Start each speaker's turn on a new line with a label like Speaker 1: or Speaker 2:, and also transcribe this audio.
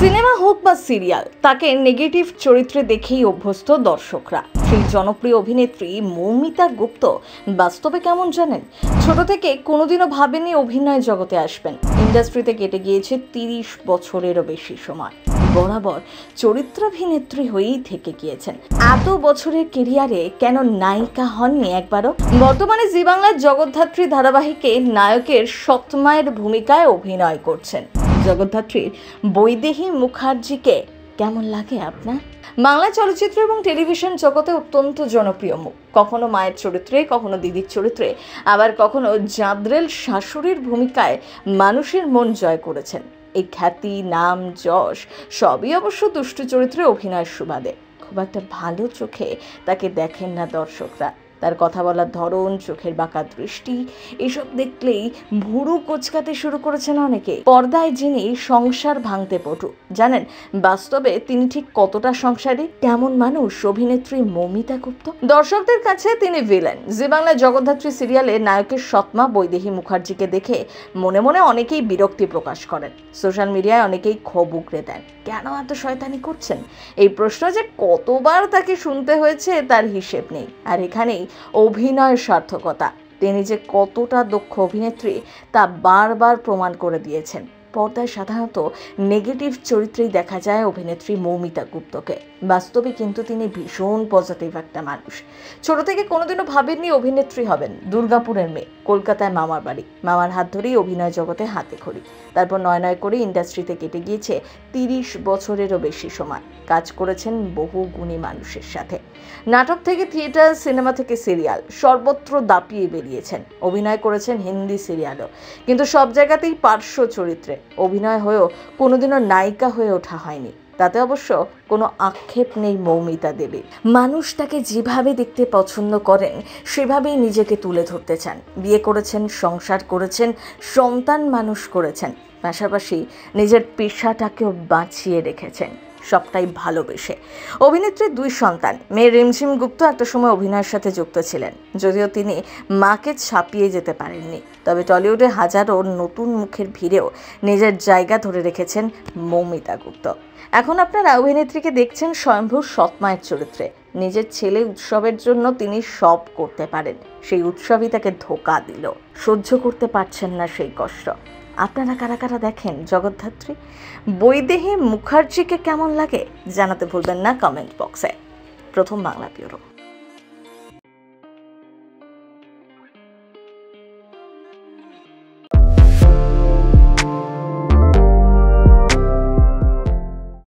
Speaker 1: Cinema হোক বা serial, তাকে নেগেটিভ চরিত্রে দেখেই অভ্যস্ত দর্শকরা। সেই জনপ্রিয় অভিনেত্রী মৌমিতা গুপ্ত বাস্তবে কেমন জানেন? ছোট থেকে কোনোদিনও ভাবেনি অভিনয় জগতে আসবেন। ইন্ডাস্ট্রিতে কেটে গিয়েছে 30 বছরেরও বেশি সময়। বরাবর চরিত্রাভিনেত্রী হয়েই থেকে গিয়েছেন। এত বছরের কেরিয়ারে কেন নায়িকা হননি একবারও? বর্তমানে জি বাংলার জগদ্ধাত্রী ধারাবাহিকে নায়কের সৎমায়ের ভূমিকায় অভিনয় করছেন। জগদ্ধাত্রীর বৈদেহী মুখার্জিকে কেমন লাগে আপনার? বাংলা চলচ্চিত্র এবং টেলিভিশন জগতে অত্যন্ত জনপ্রিয় মুখ। কখনো মায়ের চরিত্রে, কখনো দিদির চরিত্রে, আবার কখনো জাদ্রেল শাশুড়ির ভূমিকায় মানুষের মন জয় করেছেন। এই খ্যাতি, নাম, যশ সবই অবশ্য দুষ্টু চরিত্রে অভিনয়ের সুবাদে। খুব একটা ভালো চোখে তাকে দেখেন না দর্শকরা। তার কথা বলার ধরন, চোখের বাঁকা দৃষ্টি, এসব দেখলেই ভুরু কোচকাতে শুরু করেছেন অনেকে। পর্দায় যিনি সংসার ভাঙতে পটু, জানেন বাস্তবে তিনি ঠিক কতটা সংসারী? কেমন মানুষ অভিনেত্রী মৌমিতা গুপ্ত? দর্শকদের কাছে তিনি ভিলেন। জি বাংলা জগদ্ধাত্রী সিরিয়ালে নায়কের সৎমা বৈদেহী মুখার্জিকে দেখে মনে মনে অনেকেই বিরক্তি প্রকাশ করেন। সোশ্যাল মিডিয়ায় অনেকেই ক্ষোভ উগরে দেন। কেন এত শয়তানি করছেন? এই প্রশ্ন যে কতবার তাকে শুনতে হয়েছে তার হিসেব নেই। আর এখানেই অভিনয়ের সার্থকতা। তিনি যে কতটা দক্ষ অভিনেত্রী তা বারবার প্রমাণ করে দিয়েছেন। পর্দায় সাধারণত নেগেটিভ চরিত্রেই দেখা যায় অভিনেত্রী মৌমিতা গুপ্তকে। বাস্তবে কিন্তু তিনি ভীষণ পজিটিভ একটা মানুষ। ছোট থেকে কোনোদিনও ভাবেননি অভিনেত্রী হবেন। দুর্গাপুরের মেয়ে, কলকাতায় মামার বাড়ি। মামার হাত ধরেই অভিনয় জগতে হাতে খড়ি। তারপর নয় করে ইন্ডাস্ট্রিতে কেটে গিয়েছে 30 বছরেরও বেশি সময়। কাজ করেছেন বহু গুণী মানুষের সাথে। নাটক থেকে থিয়েটার, সিনেমা থেকে সিরিয়াল, সর্বত্র দাপিয়ে বেরিয়েছেন। অভিনয় করেছেন হিন্দি সিরিয়ালও, কিন্তু সব জায়গাতেই পার্শ্ব চরিত্রে। অভিনয় হয়েও কোনোদিনও নায়িকা হয়ে ওঠা হয়নি। তাতে অবশ্য কোনো আক্ষেপ নেই মৌমিতা দেবীর। মানুষ তাকে যেভাবে দেখতে পছন্দ করেন সেভাবেই নিজেকে তুলে ধরতে চান। বিয়ে করেছেন, সংসার করেছেন, সন্তান মানুষ করেছেন, পাশাপাশি নিজের পেশাটাকেও বাঁচিয়ে রেখেছেন, সবটাই ভালোবেসে। অভিনেত্রীর 2 সন্তান। মেয়ে রিমঝিম গুপ্ত একটা সময় অভিনয়ের সাথে যুক্ত ছিলেন, যদিও তিনি মাকে ছাপিয়ে যেতে পারেননি। তবে টলিউডে হাজারো নতুন মুখের ভিড়েও নিজের জায়গা ধরে রেখেছেন মৌমিতা গুপ্ত। এখন আপনারা অভিনেত্রীকে দেখছেন স্বয়ম্ভূর সৎমায়ের চরিত্রে। নিজের ছেলে উৎসবের জন্য তিনি সব করতে পারেন, সেই উৎসবই তাকে ধোঁকা দিল। সহ্য করতে পারছেন না সেই কষ্ট। আপনারা কারা কারা দেখেন জগদ্ধাত্রী? বৈদেহী মুখার্জিকে কেমন লাগে জানাতে ভুলবেন না কমেন্ট বক্সে। প্রথম বাংলা ব্যুরো।